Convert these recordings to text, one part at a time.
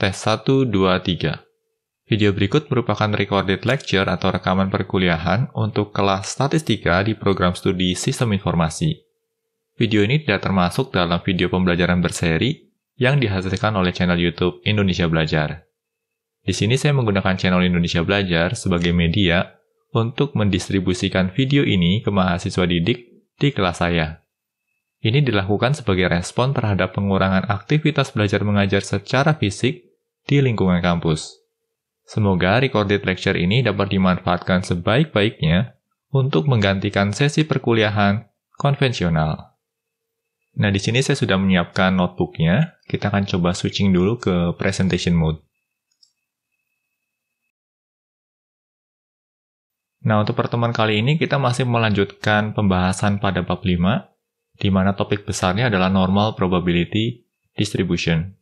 tes 1, 2, 3. Video berikut merupakan recorded lecture atau rekaman perkuliahan untuk kelas statistika di program studi Sistem Informasi. Video ini tidak termasuk dalam video pembelajaran berseri yang dihasilkan oleh channel YouTube Indonesia Belajar. Di sini saya menggunakan channel Indonesia Belajar sebagai media untuk mendistribusikan video ini ke mahasiswa didik di kelas saya. Ini dilakukan sebagai respon terhadap pengurangan aktivitas belajar mengajar secara fisik di lingkungan kampus. Semoga recorded lecture ini dapat dimanfaatkan sebaik-baiknya untuk menggantikan sesi perkuliahan konvensional. Nah, di sini saya sudah menyiapkan notebooknya. Kita akan coba switching dulu ke presentation mode. Nah, untuk pertemuan kali ini kita masih melanjutkan pembahasan pada bab 5, di mana topik besarnya adalah normal probability distribution.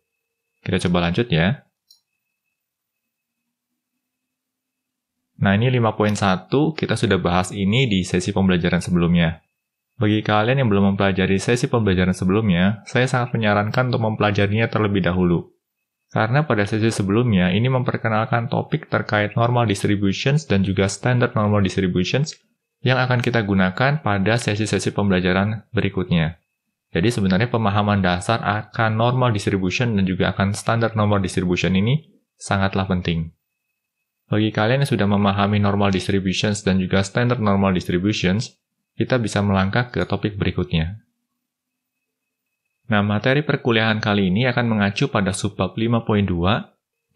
Kita coba lanjut ya. Nah, ini 5.1, kita sudah bahas ini di sesi pembelajaran sebelumnya. Bagi kalian yang belum mempelajari sesi pembelajaran sebelumnya, saya sangat menyarankan untuk mempelajarinya terlebih dahulu. Karena pada sesi sebelumnya, ini memperkenalkan topik terkait normal distributions dan juga standard normal distributions yang akan kita gunakan pada sesi-sesi pembelajaran berikutnya. Jadi sebenarnya pemahaman dasar akan normal distribution dan juga akan standard normal distribution ini sangatlah penting. Bagi kalian yang sudah memahami normal distributions dan juga standard normal distributions, kita bisa melangkah ke topik berikutnya. Nah, materi perkuliahan kali ini akan mengacu pada subbab 5.2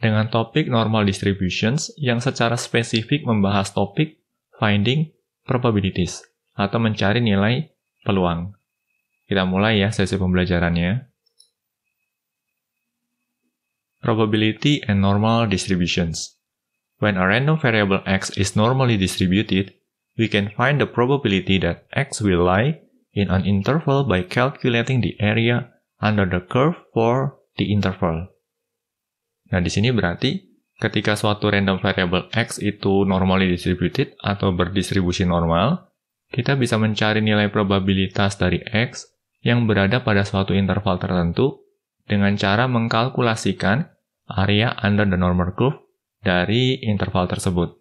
dengan topik normal distributions yang secara spesifik membahas topik finding probabilities, atau mencari nilai peluang. Kita mulai ya sesi pembelajarannya. Probability and normal distributions. When a random variable x is normally distributed, we can find the probability that x will lie in an interval by calculating the area under the curve for the interval. Nah, di sini berarti ketika suatu random variable x itu normally distributed atau berdistribusi normal, kita bisa mencari nilai probabilitas dari x yang berada pada suatu interval tertentu dengan cara mengkalkulasikan area under the normal curve dari interval tersebut.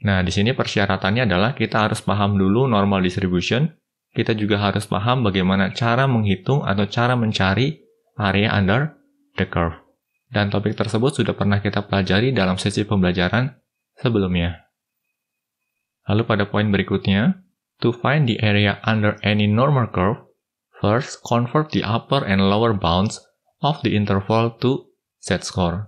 Nah, di sini persyaratannya adalah kita harus paham dulu normal distribution, kita juga harus paham bagaimana cara menghitung atau cara mencari area under the curve. Dan topik tersebut sudah pernah kita pelajari dalam sesi pembelajaran sebelumnya. Lalu pada poin berikutnya, to find the area under any normal curve, first convert the upper and lower bounds of the interval to z-score.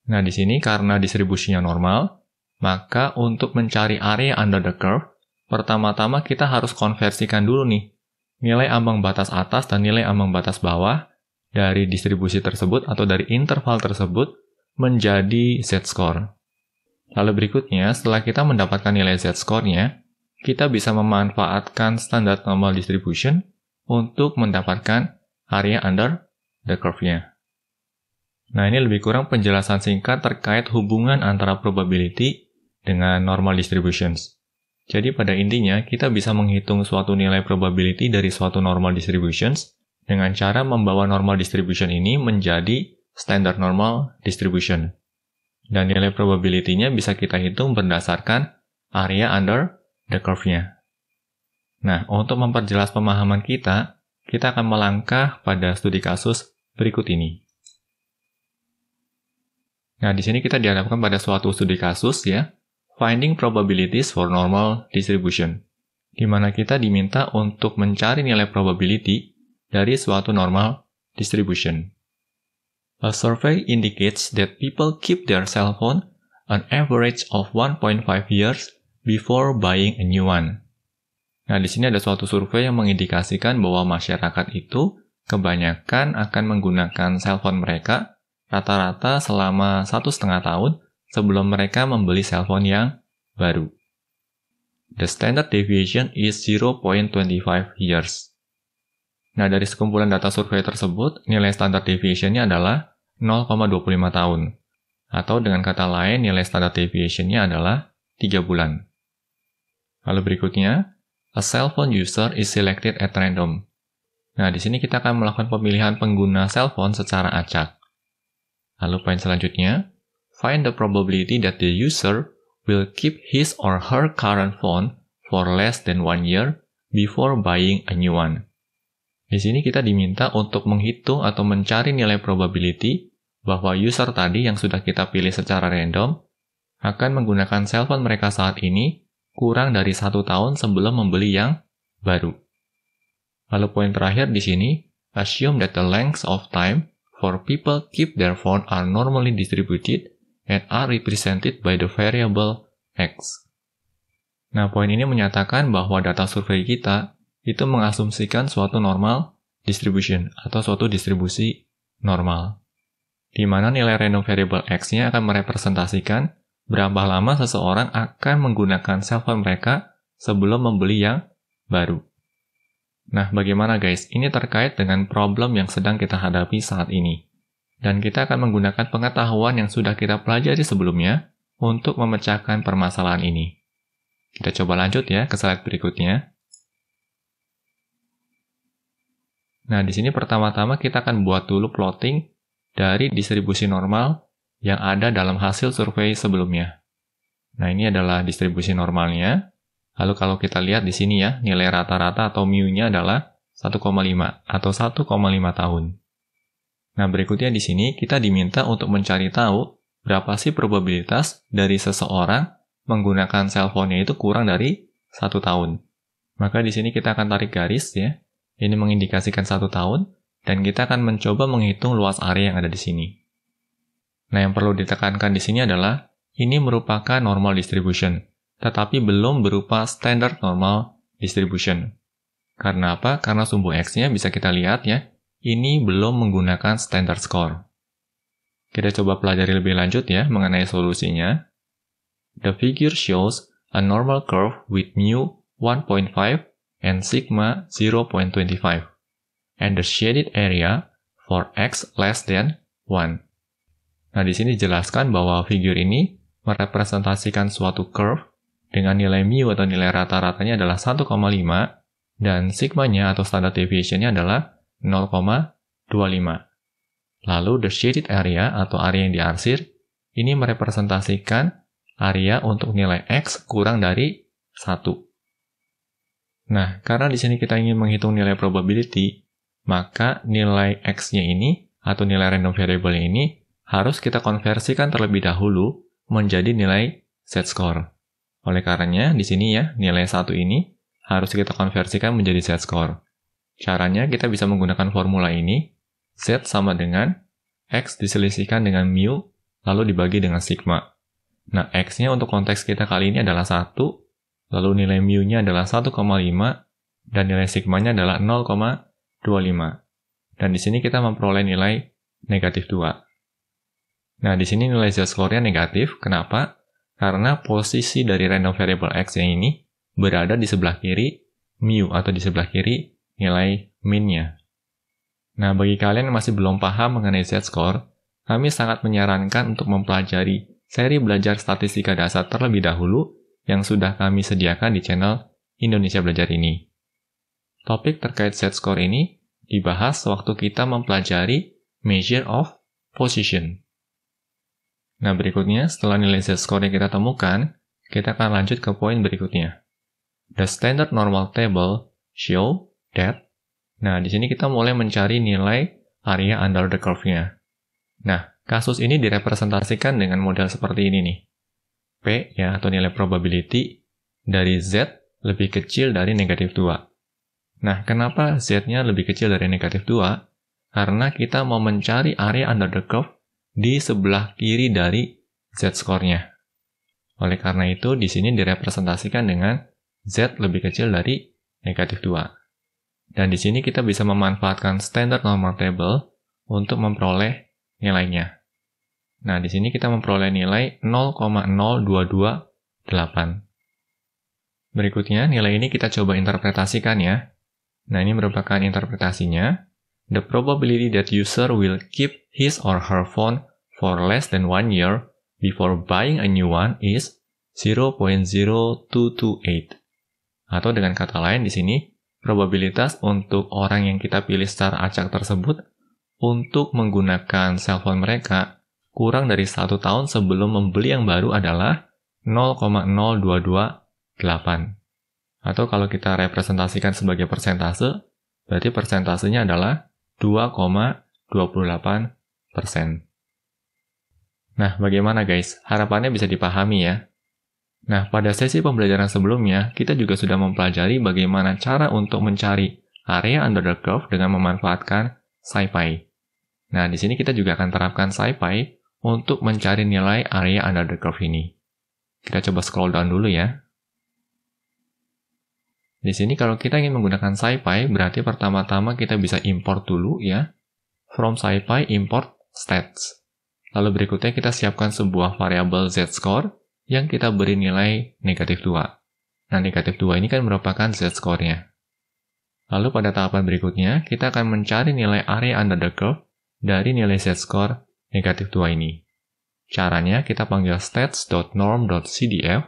Nah, di sini karena distribusinya normal, maka untuk mencari area under the curve, pertama-tama kita harus konversikan dulu nih, nilai ambang batas atas dan nilai ambang batas bawah dari distribusi tersebut atau dari interval tersebut menjadi z-score. Lalu berikutnya, setelah kita mendapatkan nilai z-score-nya, kita bisa memanfaatkan standard normal distribution untuk mendapatkan area under the curve-nya. Nah, ini lebih kurang penjelasan singkat terkait hubungan antara probability dengan normal distributions. Jadi pada intinya, kita bisa menghitung suatu nilai probability dari suatu normal distributions dengan cara membawa normal distribution ini menjadi standard normal distribution. Dan nilai probability-nya bisa kita hitung berdasarkan area under the curve-nya. Nah, untuk memperjelas pemahaman kita akan melangkah pada studi kasus berikut ini. Nah, di sini kita dihadapkan pada suatu studi kasus ya, finding probabilities for normal distribution, di mana kita diminta untuk mencari nilai probability dari suatu normal distribution. A survey indicates that people keep their cell phone an average of 1.5 years before buying a new one. Nah, di sini ada suatu survei yang mengindikasikan bahwa masyarakat itu kebanyakan akan menggunakan cell phone mereka rata-rata selama 1,5 tahun sebelum mereka membeli cell phone yang baru. The standard deviation is 0.25 years. Nah, dari sekumpulan data survei tersebut, nilai standard deviation-nya adalah 0,25 tahun. Atau dengan kata lain, nilai standard deviation-nya adalah 3 bulan. Lalu berikutnya, a cell phone user is selected at random. Nah, di sini kita akan melakukan pemilihan pengguna cell phone secara acak. Lalu poin selanjutnya, find the probability that the user will keep his or her current phone for less than 1 year before buying a new one. Di sini kita diminta untuk menghitung atau mencari nilai probability bahwa user tadi yang sudah kita pilih secara random akan menggunakan cellphone mereka saat ini kurang dari 1 tahun sebelum membeli yang baru. Lalu poin terakhir di sini, assume that the length of time for people keep their phone are normally distributed and are represented by the variable X. Nah, poin ini menyatakan bahwa data survei kita itu mengasumsikan suatu normal distribution atau suatu distribusi normal, di mana nilai random variable X-nya akan merepresentasikan berapa lama seseorang akan menggunakan cellphone mereka sebelum membeli yang baru. Nah, bagaimana guys? Ini terkait dengan problem yang sedang kita hadapi saat ini. Dan kita akan menggunakan pengetahuan yang sudah kita pelajari sebelumnya untuk memecahkan permasalahan ini. Kita coba lanjut ya ke slide berikutnya. Nah, di sini pertama-tama kita akan buat dulu plotting dari distribusi normal yang ada dalam hasil survei sebelumnya. Nah, ini adalah distribusi normalnya. Lalu kalau kita lihat di sini ya, nilai rata-rata atau mu-nya adalah 1,5 atau 1,5 tahun. Nah, berikutnya di sini kita diminta untuk mencari tahu berapa sih probabilitas dari seseorang menggunakan cellphone-nya itu kurang dari 1 tahun. Maka di sini kita akan tarik garis ya. Ini mengindikasikan 1 tahun dan kita akan mencoba menghitung luas area yang ada di sini. Nah, yang perlu ditekankan di sini adalah ini merupakan normal distribution, tetapi belum berupa standard normal distribution. Karena apa? Karena sumbu X-nya bisa kita lihat ya, ini belum menggunakan standard score. Kita coba pelajari lebih lanjut ya mengenai solusinya. The figure shows a normal curve with mu 1.5 and sigma 0.25, and the shaded area for X less than 1. Nah, di sini dijelaskan bahwa figure ini merepresentasikan suatu curve dengan nilai mu atau nilai rata-ratanya adalah 1,5 dan sigma-nya atau standard deviation-nya adalah 0,25. Lalu the shaded area atau area yang diarsir ini merepresentasikan area untuk nilai X kurang dari 1. Nah, karena di sini kita ingin menghitung nilai probability, maka nilai X-nya ini atau nilai random variable ini harus kita konversikan terlebih dahulu menjadi nilai z-score. Oleh karenanya, di sini ya, nilai 1 ini harus kita konversikan menjadi z-score. Caranya, kita bisa menggunakan formula ini, z sama dengan x diselisihkan dengan mu, lalu dibagi dengan sigma. Nah, x-nya untuk konteks kita kali ini adalah 1, lalu nilai mu-nya adalah 1,5, dan nilai sigma-nya adalah 0,25. Dan di sini kita memperoleh nilai negatif 2. Nah, di sini nilai z-score-nya negatif. Kenapa? Karena posisi dari random variable x yang ini berada di sebelah kiri mu atau di sebelah kiri nilai min-nya. Nah, bagi kalian yang masih belum paham mengenai z-score, kami sangat menyarankan untuk mempelajari seri belajar statistika dasar terlebih dahulu yang sudah kami sediakan di channel Indonesia Belajar ini. Topik terkait z-score ini dibahas sewaktu kita mempelajari measure of position. Nah, berikutnya, setelah nilai z-score yang kita temukan, kita akan lanjut ke poin berikutnya. The standard normal table show that. Nah, di sini kita mulai mencari nilai area under the curve-nya. Nah, kasus ini direpresentasikan dengan model seperti ini nih. P, ya, atau nilai probability dari Z lebih kecil dari negatif 2. Nah, kenapa Z-nya lebih kecil dari negatif 2? Karena kita mau mencari area under the curve di sebelah kiri dari z-score-nya. Oleh karena itu, di sini direpresentasikan dengan z lebih kecil dari negatif 2. Dan di sini kita bisa memanfaatkan standard normal table untuk memperoleh nilainya. Nah, di sini kita memperoleh nilai 0,0228. Berikutnya, nilai ini kita coba interpretasikan ya. Nah, ini merupakan interpretasinya. The probability that user will keep his or her phone for less than 1 year before buying a new one is 0.0228. Atau dengan kata lain di sini, probabilitas untuk orang yang kita pilih secara acak tersebut untuk menggunakan cellphone mereka kurang dari 1 tahun sebelum membeli yang baru adalah 0,0228. Atau kalau kita representasikan sebagai persentase, berarti persentasenya adalah 2,28%. Nah, bagaimana guys? Harapannya bisa dipahami ya. Nah, pada sesi pembelajaran sebelumnya, kita juga sudah mempelajari bagaimana cara untuk mencari area under the curve dengan memanfaatkan SciPy. Nah, di sini kita juga akan terapkan SciPy untuk mencari nilai area under the curve ini. Kita coba scroll down dulu ya. Di sini kalau kita ingin menggunakan SciPy, berarti pertama-tama kita bisa import dulu ya. From SciPy import stats. Lalu berikutnya kita siapkan sebuah variabel z-score yang kita beri nilai negatif 2. Nah, negatif 2 ini kan merupakan z-score-nya. Lalu pada tahapan berikutnya, kita akan mencari nilai area under the curve dari nilai z-score negatif 2 ini. Caranya, kita panggil stats.norm.cdf,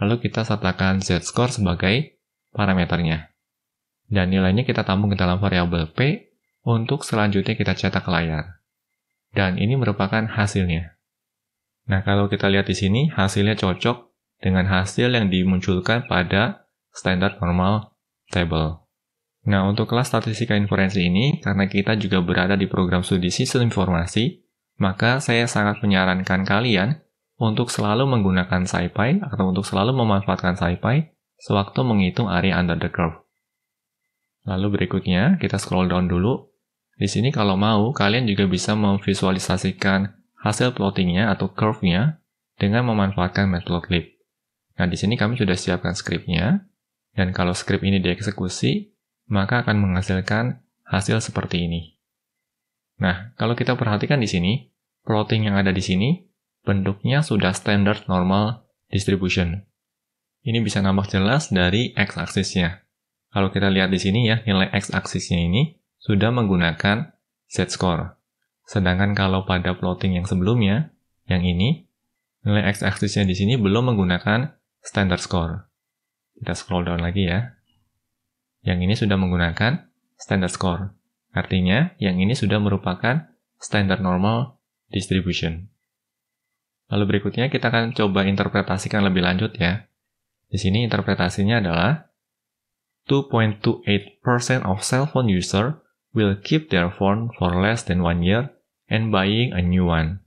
lalu kita sertakan z-score sebagai parameternya. Dan nilainya kita tampung ke dalam variabel p untuk selanjutnya kita cetak ke layar. Dan ini merupakan hasilnya. Nah, kalau kita lihat di sini, hasilnya cocok dengan hasil yang dimunculkan pada standard normal table. Nah, untuk kelas statistika inferensi ini, karena kita juga berada di program studi sistem informasi, maka saya sangat menyarankan kalian untuk selalu menggunakan SciPy atau untuk selalu memanfaatkan SciPy sewaktu menghitung area under the curve. Lalu berikutnya, kita scroll down dulu. Di sini kalau mau, kalian juga bisa memvisualisasikan hasil plottingnya atau curve-nya dengan memanfaatkan matplotlib. Nah, di sini kami sudah siapkan skripnya, dan kalau skrip ini dieksekusi, maka akan menghasilkan hasil seperti ini. Nah, kalau kita perhatikan di sini, plotting yang ada di sini, bentuknya sudah standard normal distribution. Ini bisa nampak jelas dari x-aksisnya. Kalau kita lihat di sini ya, nilai x-aksisnya ini sudah menggunakan z-score. Sedangkan kalau pada plotting yang sebelumnya, yang ini, nilai x-aksisnya di sini belum menggunakan standard score. Kita scroll down lagi ya. Yang ini sudah menggunakan standard score. Artinya, yang ini sudah merupakan standard normal distribution. Lalu berikutnya kita akan coba interpretasikan lebih lanjut ya. Di sini interpretasinya adalah 2.28% of cell phone user will keep their phone for less than 1 year and buying a new one.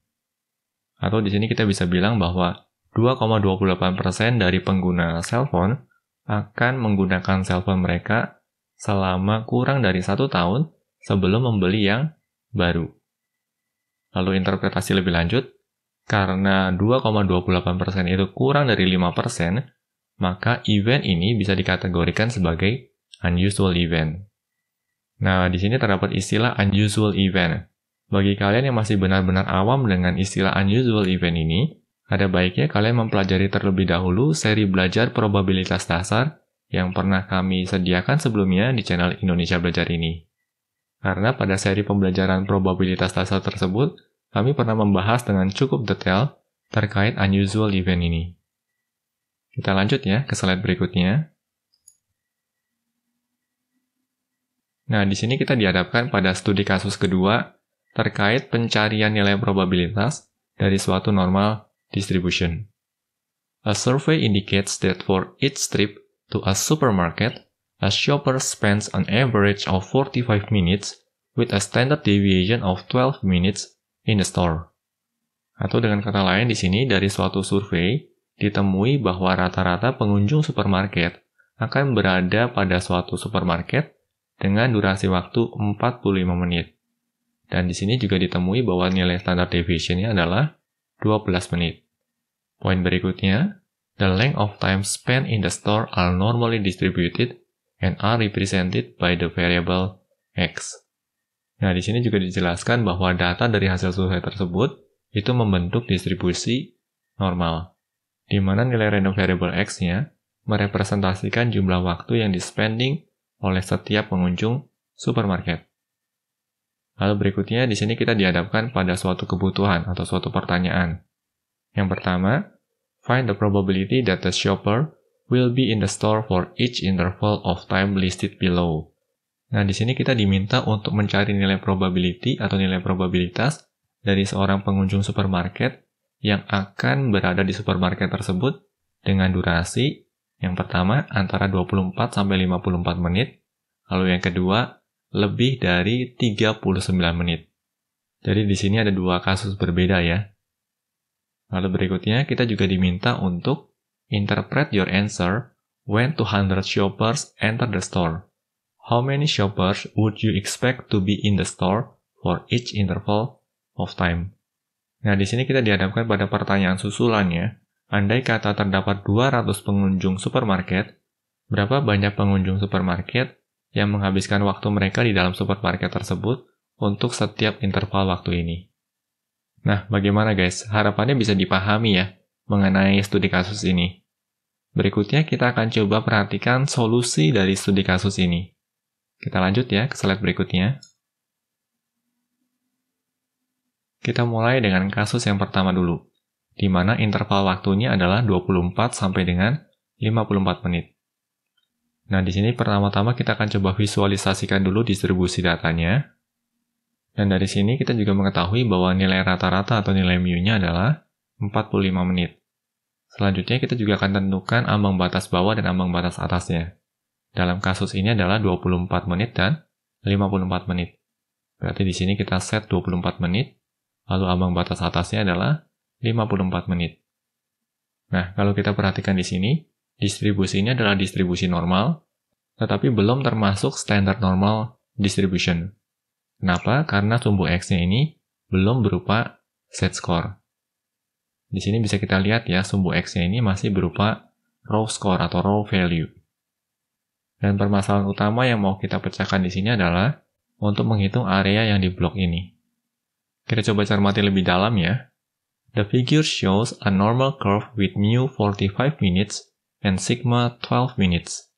Atau di sini kita bisa bilang bahwa 2,28% dari pengguna cellphone akan menggunakan cellphone mereka selama kurang dari 1 tahun sebelum membeli yang baru. Lalu interpretasi lebih lanjut, karena 2,28% itu kurang dari 5%, maka event ini bisa dikategorikan sebagai unusual event. Nah, di sini terdapat istilah unusual event. Bagi kalian yang masih benar-benar awam dengan istilah unusual event ini, ada baiknya kalian mempelajari terlebih dahulu seri belajar probabilitas dasar yang pernah kami sediakan sebelumnya di channel Indonesia Belajar ini. Karena pada seri pembelajaran probabilitas dasar tersebut, kami pernah membahas dengan cukup detail terkait unusual event ini. Kita lanjut ya ke slide berikutnya. Nah, di sini kita dihadapkan pada studi kasus kedua terkait pencarian nilai probabilitas dari suatu normal distribution. A survey indicates that for each trip to a supermarket, a shopper spends an average of 45 minutes with a standard deviation of 12 minutes in the store. Atau dengan kata lain di sini dari suatu survei ditemui bahwa rata-rata pengunjung supermarket akan berada pada suatu supermarket dengan durasi waktu 45 menit. Dan di sini juga ditemui bahwa nilai standard deviation-nya adalah 12 menit. Poin berikutnya, the length of time spent in the store are normally distributed and are represented by the variable x. Nah, di sini juga dijelaskan bahwa data dari hasil survei tersebut itu membentuk distribusi normal, di mana nilai random variable x-nya merepresentasikan jumlah waktu yang di-spending oleh setiap pengunjung supermarket. Lalu berikutnya, di sini kita dihadapkan pada suatu kebutuhan atau suatu pertanyaan. Yang pertama, find the probability that the shopper will be in the store for each interval of time listed below. Nah, di sini kita diminta untuk mencari nilai probability atau nilai probabilitas dari seorang pengunjung supermarket yang akan berada di supermarket tersebut dengan durasi yang pertama antara 24 sampai 54 menit, lalu yang kedua lebih dari 39 menit. Jadi di sini ada dua kasus berbeda ya. Lalu berikutnya kita juga diminta untuk interpret your answer when 200 shoppers enter the store. How many shoppers would you expect to be in the store for each interval of time? Nah, di sini kita dihadapkan pada pertanyaan susulannya. Andai kata terdapat 200 pengunjung supermarket, berapa banyak pengunjung supermarket yang menghabiskan waktu mereka di dalam supermarket tersebut untuk setiap interval waktu ini? Nah, bagaimana guys? Harapannya bisa dipahami ya mengenai studi kasus ini. Berikutnya kita akan coba perhatikan solusi dari studi kasus ini. Kita lanjut ya ke slide berikutnya. Kita mulai dengan kasus yang pertama dulu, di mana interval waktunya adalah 24 sampai dengan 54 menit. Nah, di sini pertama-tama kita akan coba visualisasikan dulu distribusi datanya. Dan dari sini kita juga mengetahui bahwa nilai rata-rata atau nilai mu-nya adalah 45 menit. Selanjutnya kita juga akan tentukan ambang batas bawah dan ambang batas atasnya. Dalam kasus ini adalah 24 menit dan 54 menit. Berarti di sini kita set 24 menit. Lalu ambang batas atasnya adalah 54 menit. Nah, kalau kita perhatikan di sini, distribusi ini adalah distribusi normal, tetapi belum termasuk standard normal distribution. Kenapa? Karena sumbu X-nya ini belum berupa set score. Di sini bisa kita lihat ya, sumbu X-nya ini masih berupa raw score atau raw value. Dan permasalahan utama yang mau kita pecahkan di sini adalah untuk menghitung area yang di blok ini. Kita coba cermati lebih dalam ya. The figure shows a normal curve with mu 45 minutes and sigma 12 minutes.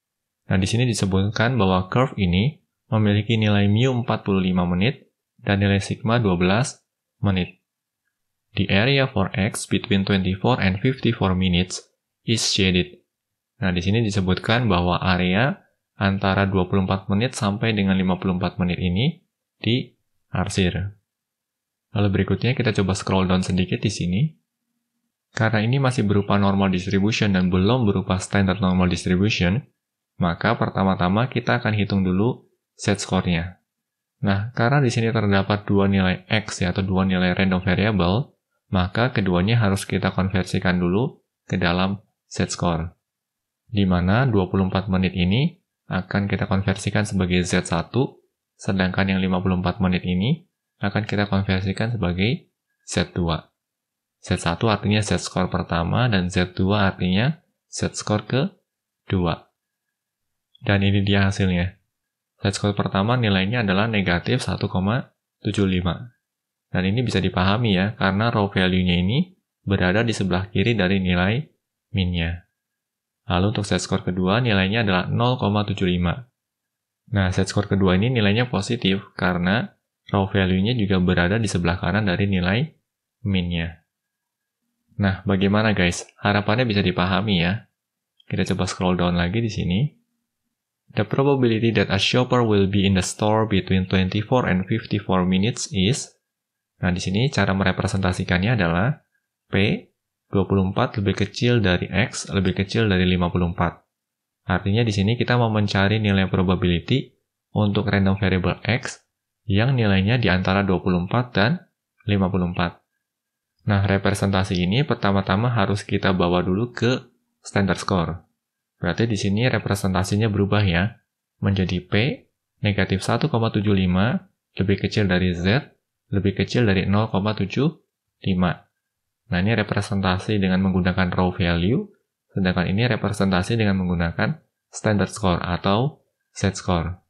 Nah, di sini disebutkan bahwa curve ini memiliki nilai mu 45 menit dan nilai sigma 12 menit. The area for X between 24 and 54 minutes is shaded. Nah, di sini disebutkan bahwa area antara 24 menit sampai dengan 54 menit ini diarsir. Lalu berikutnya kita coba scroll down sedikit di sini. Karena ini masih berupa normal distribution dan belum berupa standard normal distribution, maka pertama-tama kita akan hitung dulu set score-nya. Nah, karena di sini terdapat dua nilai X ya, atau dua nilai random variable, maka keduanya harus kita konversikan dulu ke dalam set score. Di mana 24 menit ini akan kita konversikan sebagai Z1, sedangkan yang 54 menit ini akan kita konversikan sebagai Z2. Z1 artinya set score pertama dan Z2 artinya set score kedua. Dan ini dia hasilnya. Set score pertama nilainya adalah negatif 1,75. Dan ini bisa dipahami ya, karena raw value-nya ini berada di sebelah kiri dari nilai min-nya. Lalu untuk set score kedua nilainya adalah 0,75. Nah, set score kedua ini nilainya positif karena raw value-nya juga berada di sebelah kanan dari nilai min-nya. Nah, bagaimana guys? Harapannya bisa dipahami ya. Kita coba scroll down lagi di sini. The probability that a shopper will be in the store between 24 and 54 minutes is... Nah, di sini cara merepresentasikannya adalah P 24 lebih kecil dari X lebih kecil dari 54. Artinya di sini kita mau mencari nilai probability untuk random variable X yang nilainya di antara 24 dan 54. Nah, representasi ini pertama-tama harus kita bawa dulu ke standard score. Berarti di sini representasinya berubah ya, menjadi P negatif 1,75 lebih kecil dari Z lebih kecil dari 0,75. Nah, ini representasi dengan menggunakan raw value, sedangkan ini representasi dengan menggunakan standard score atau set score.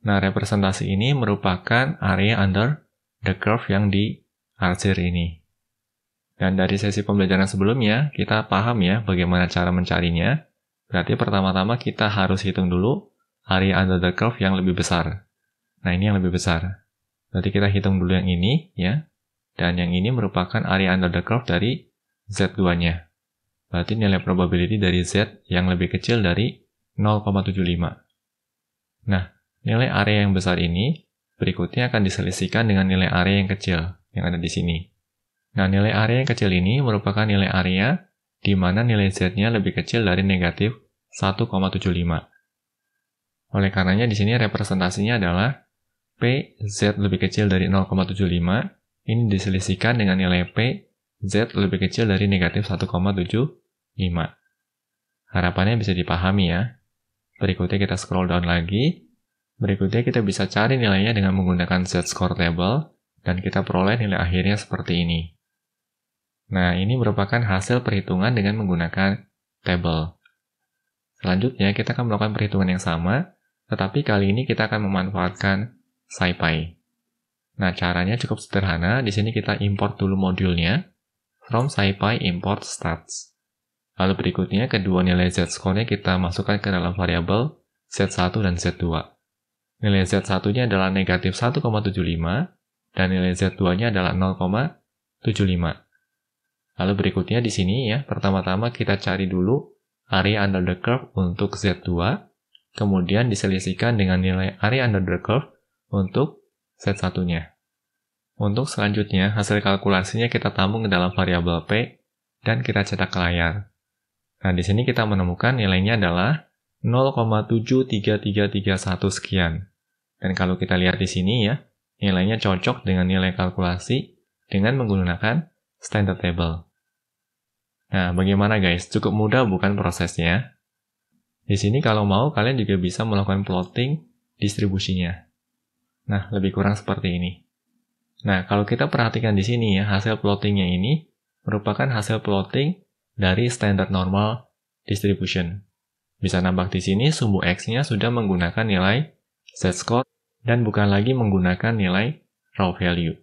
Nah, representasi ini merupakan area under the curve yang diarsir ini. Dan dari sesi pembelajaran sebelumnya, kita paham ya bagaimana cara mencarinya. Berarti pertama-tama kita harus hitung dulu area under the curve yang lebih besar. Nah, ini yang lebih besar. Berarti kita hitung dulu yang ini ya. Dan yang ini merupakan area under the curve dari Z2-nya. Berarti nilai probability dari Z yang lebih kecil dari 0,75. Nah, nilai area yang besar ini berikutnya akan diselisihkan dengan nilai area yang kecil yang ada di sini. Nah, nilai area yang kecil ini merupakan nilai area di mana nilai Z-nya lebih kecil dari negatif 1,75. Oleh karenanya di sini representasinya adalah P Z lebih kecil dari 0,75, ini diselisihkan dengan nilai P Z lebih kecil dari negatif 1,75. Harapannya bisa dipahami ya. Berikutnya kita scroll down lagi. Berikutnya kita bisa cari nilainya dengan menggunakan Z-score table, dan kita peroleh nilai akhirnya seperti ini. Nah, ini merupakan hasil perhitungan dengan menggunakan table. Selanjutnya, kita akan melakukan perhitungan yang sama, tetapi kali ini kita akan memanfaatkan SciPy. Nah, caranya cukup sederhana. Di sini kita import dulu modulnya. From SciPy import stats. Lalu berikutnya, kedua nilai Z-score-nya kita masukkan ke dalam variabel Z1 dan Z2. Nilai Z1-nya adalah negatif 1,75, dan nilai Z2-nya adalah 0,75. Lalu berikutnya di sini ya, pertama-tama kita cari dulu area under the curve untuk Z2, kemudian diselisihkan dengan nilai area under the curve untuk Z1-nya. Untuk selanjutnya, hasil kalkulasinya kita tampung ke dalam variabel P, dan kita cetak ke layar. Nah, di sini kita menemukan nilainya adalah 0,73331 sekian. Dan kalau kita lihat di sini ya, nilainya cocok dengan nilai kalkulasi dengan menggunakan standard table. Nah, bagaimana guys? Cukup mudah bukan prosesnya? Di sini kalau mau, kalian juga bisa melakukan plotting distribusinya. Nah, lebih kurang seperti ini. Nah, kalau kita perhatikan di sini ya, hasil plottingnya ini merupakan hasil plotting dari standard normal distribution. Bisa nampak di sini sumbu X-nya sudah menggunakan nilai Z-score dan bukan lagi menggunakan nilai raw value.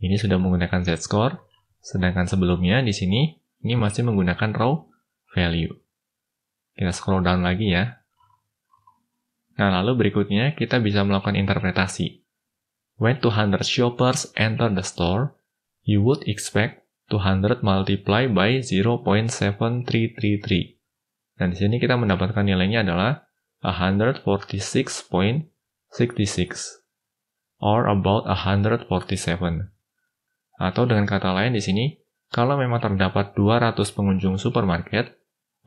Ini sudah menggunakan Z-score, sedangkan sebelumnya di sini ini masih menggunakan raw value. Kita scroll down lagi ya. Nah, lalu berikutnya kita bisa melakukan interpretasi. When 200 shoppers enter the store, you would expect 200 multiply by 0.7333. Dan di sini kita mendapatkan nilainya adalah 146.66 or about 147. Atau dengan kata lain di sini, kalau memang terdapat 200 pengunjung supermarket,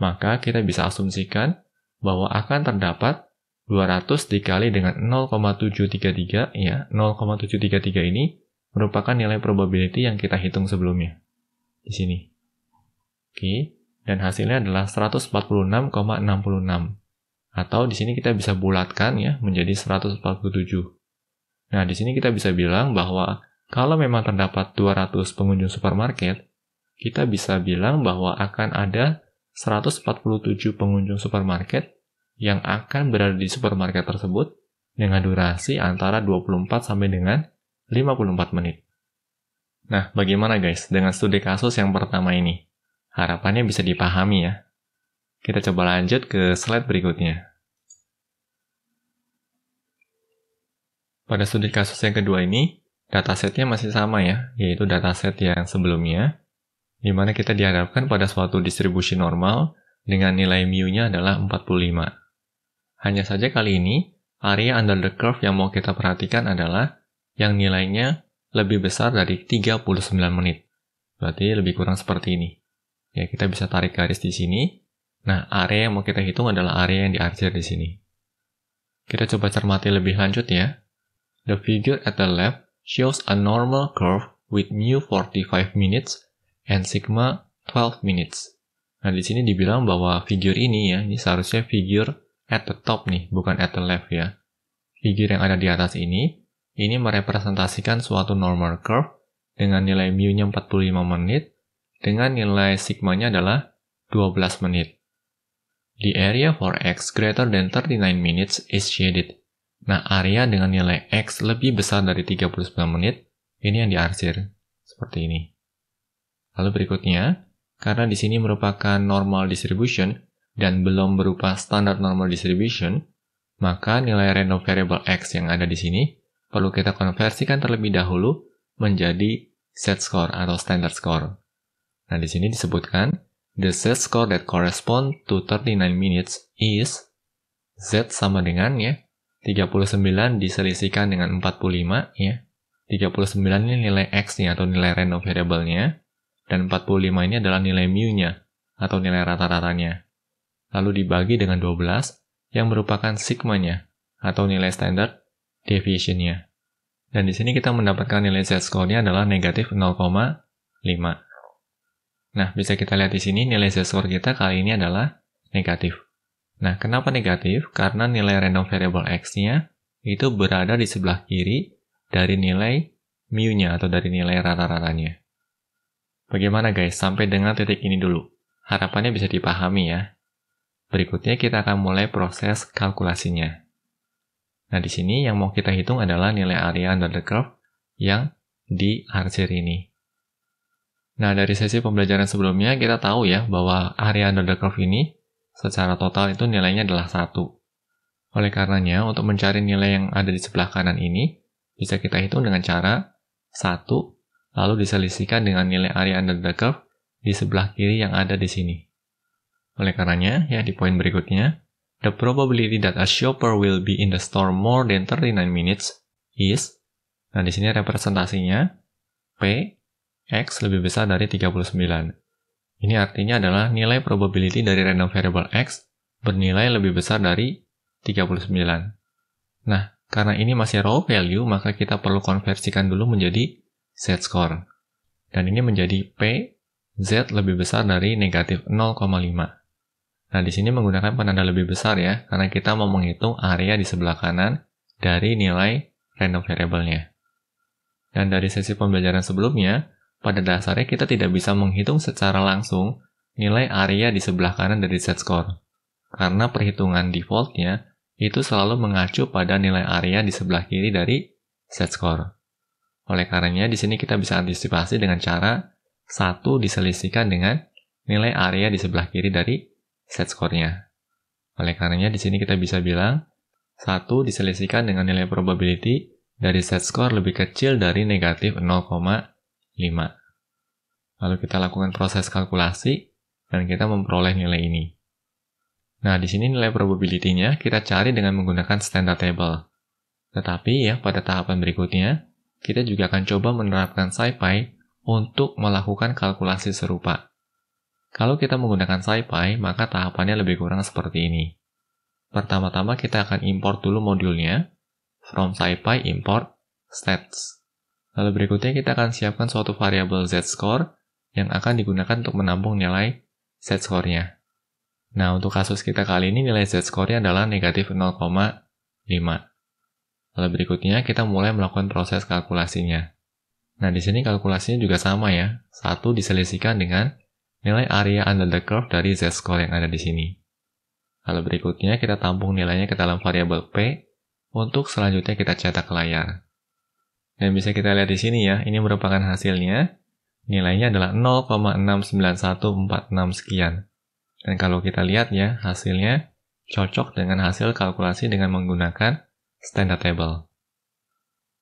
maka kita bisa asumsikan bahwa akan terdapat 200 dikali dengan 0,733 ya, 0,733 ini merupakan nilai probability yang kita hitung sebelumnya. Di sini. Oke, dan hasilnya adalah 146,66. Atau di sini kita bisa bulatkan ya menjadi 147. Nah, di sini kita bisa bilang bahwa kalau memang terdapat 200 pengunjung supermarket, kita bisa bilang bahwa akan ada 147 pengunjung supermarket yang akan berada di supermarket tersebut dengan durasi antara 24 sampai dengan 54 menit. Nah, bagaimana guys dengan studi kasus yang pertama ini? Harapannya bisa dipahami ya. Kita coba lanjut ke slide berikutnya. Pada studi kasus yang kedua ini, datasetnya masih sama ya, yaitu dataset yang sebelumnya, di mana kita dihadapkan pada suatu distribusi normal dengan nilai mu-nya adalah 45. Hanya saja kali ini, area under the curve yang mau kita perhatikan adalah yang nilainya lebih besar dari 39 menit. Berarti lebih kurang seperti ini. Ya, kita bisa tarik garis di sini. Nah, area yang mau kita hitung adalah area yang diarsir di sini. Kita coba cermati lebih lanjut ya. The figure at the left shows a normal curve with mu 45 minutes and sigma 12 minutes. Nah, di sini dibilang bahwa figure ini ya, ini seharusnya figure at the top nih, bukan at the left ya. Figure yang ada di atas ini merepresentasikan suatu normal curve dengan nilai mu-nya 45 menit, dengan nilai sigma-nya adalah 12 menit. The area for x greater than 39 minutes is shaded. Nah, area dengan nilai x lebih besar dari 39 menit, ini yang diarsir. Seperti ini. Lalu berikutnya, karena di sini merupakan normal distribution dan belum berupa standard normal distribution, maka nilai random variable x yang ada di sini perlu kita konversikan terlebih dahulu menjadi z-score atau standard score. Nah, di sini disebutkan, the z-score that correspond to 39 minutes is z sama dengan ya, 39 diselisihkan dengan 45, ya. 39 ini nilai X-nya atau nilai random variable-nya, dan 45 ini adalah nilai mu-nya atau nilai rata-ratanya. Lalu dibagi dengan 12 yang merupakan sigma-nya atau nilai standard deviation-nya. Dan di sini kita mendapatkan nilai z-score-nya adalah negatif 0,5. Nah, bisa kita lihat di sini nilai z-score kita kali ini adalah negatif. Nah, kenapa negatif? Karena nilai random variable X-nya itu berada di sebelah kiri dari nilai mu-nya atau dari nilai rata-ratanya. Bagaimana guys? Sampai dengan titik ini dulu. Harapannya bisa dipahami ya. Berikutnya kita akan mulai proses kalkulasinya. Nah, di sini yang mau kita hitung adalah nilai area under the curve yang di arsir ini. Nah, dari sesi pembelajaran sebelumnya kita tahu ya bahwa area under the curve ini secara total itu nilainya adalah 1. Oleh karenanya, untuk mencari nilai yang ada di sebelah kanan ini, bisa kita hitung dengan cara 1, lalu diselisihkan dengan nilai area under the curve di sebelah kiri yang ada di sini. Oleh karenanya, ya di poin berikutnya, the probability that a shopper will be in the store more than 39 minutes is, nah di sini representasinya, P, X lebih besar dari 39. Ini artinya adalah nilai probability dari random variable X bernilai lebih besar dari 39. Nah, karena ini masih raw value, maka kita perlu konversikan dulu menjadi z-score. Dan ini menjadi P, Z lebih besar dari negatif 0,5. Nah, di sini menggunakan penanda lebih besar ya, karena kita mau menghitung area di sebelah kanan dari nilai random variable-nya. Dan dari sesi pembelajaran sebelumnya, pada dasarnya kita tidak bisa menghitung secara langsung nilai area di sebelah kanan dari z-score. Karena perhitungan default-nya itu selalu mengacu pada nilai area di sebelah kiri dari z-score. Oleh karenanya, di sini kita bisa antisipasi dengan cara 1 diselisihkan dengan nilai area di sebelah kiri dari z-score-nya. Oleh karenanya, di sini kita bisa bilang 1 diselisihkan dengan nilai probability dari z-score lebih kecil dari negatif 0,5. Lalu kita lakukan proses kalkulasi, dan kita memperoleh nilai ini. Nah, di sini nilai probability-nya kita cari dengan menggunakan standard table. Tetapi ya, pada tahapan berikutnya, kita juga akan coba menerapkan SciPy untuk melakukan kalkulasi serupa. Kalau kita menggunakan SciPy, maka tahapannya lebih kurang seperti ini. Pertama-tama kita akan import dulu modulnya, from SciPy import stats. Lalu berikutnya kita akan siapkan suatu variabel z-score yang akan digunakan untuk menampung nilai z-score-nya. Nah, untuk kasus kita kali ini nilai z-score-nya adalah negatif 0,5. Lalu berikutnya kita mulai melakukan proses kalkulasinya. Nah, di sini kalkulasinya juga sama ya. 1 diselisihkan dengan nilai area under the curve dari z-score yang ada di sini. Lalu berikutnya kita tampung nilainya ke dalam variabel P untuk selanjutnya kita cetak ke layar. Dan bisa kita lihat di sini ya, ini merupakan hasilnya. Nilainya adalah 0,69146 sekian. Dan kalau kita lihat ya, hasilnya cocok dengan hasil kalkulasi dengan menggunakan standard table.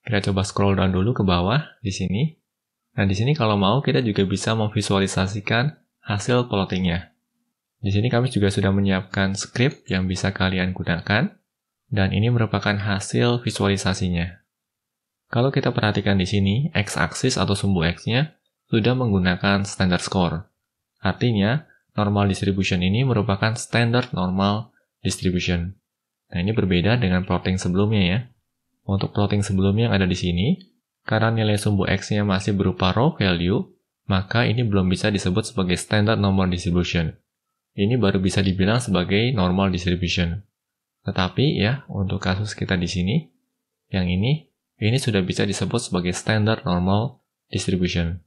Kita coba scroll down dulu ke bawah di sini. Nah, di sini kalau mau kita juga bisa memvisualisasikan hasil plottingnya. Di sini kami juga sudah menyiapkan script yang bisa kalian gunakan, dan ini merupakan hasil visualisasinya. Kalau kita perhatikan di sini, x-aksis atau sumbu x-nya sudah menggunakan standard score. Artinya, normal distribution ini merupakan standard normal distribution. Nah, ini berbeda dengan plotting sebelumnya ya. Untuk plotting sebelumnya yang ada di sini, karena nilai sumbu x-nya masih berupa raw value, maka ini belum bisa disebut sebagai standard normal distribution. Ini baru bisa dibilang sebagai normal distribution. Tetapi ya, untuk kasus kita di sini, yang ini sudah bisa disebut sebagai standard normal distribution.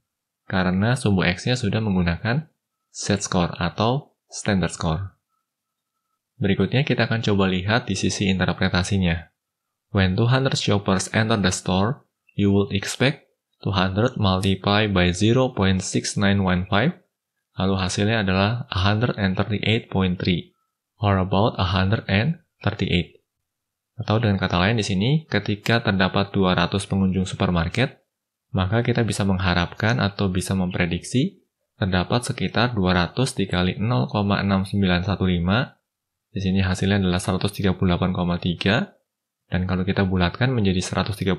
Karena sumbu x-nya sudah menggunakan z-score atau standard score. Berikutnya kita akan coba lihat di sisi interpretasinya. When 200 shoppers enter the store, you would expect 200 multiplied by 0.6915, lalu hasilnya adalah 138.3, or about 138. Atau dengan kata lain di sini, ketika terdapat 200 pengunjung supermarket, maka kita bisa mengharapkan atau bisa memprediksi terdapat sekitar 200 dikali 0,6915. Di sini hasilnya adalah 138,3. Dan kalau kita bulatkan menjadi 138.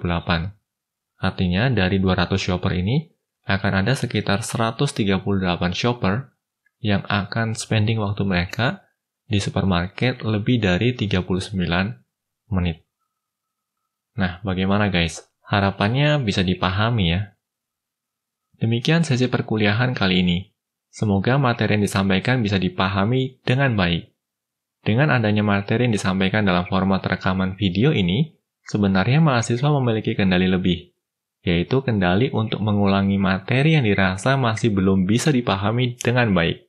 Artinya dari 200 shopper ini akan ada sekitar 138 shopper yang akan spending waktu mereka di supermarket lebih dari 39 menit. Nah, bagaimana guys? Harapannya bisa dipahami ya. Demikian sesi perkuliahan kali ini. Semoga materi yang disampaikan bisa dipahami dengan baik. Dengan adanya materi yang disampaikan dalam format rekaman video ini, sebenarnya mahasiswa memiliki kendali lebih, yaitu kendali untuk mengulangi materi yang dirasa masih belum bisa dipahami dengan baik.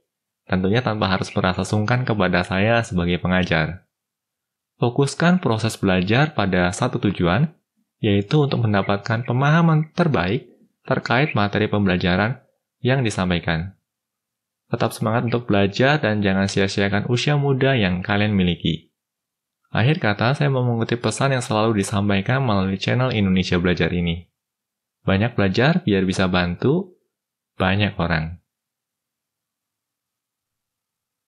Tentunya tanpa harus merasa sungkan kepada saya sebagai pengajar. Fokuskan proses belajar pada satu tujuan, yaitu untuk mendapatkan pemahaman terbaik terkait materi pembelajaran yang disampaikan. Tetap semangat untuk belajar dan jangan sia-siakan usia muda yang kalian miliki. Akhir kata, saya mau mengutip pesan yang selalu disampaikan melalui channel Indonesia Belajar ini. Banyak belajar biar bisa bantu banyak orang.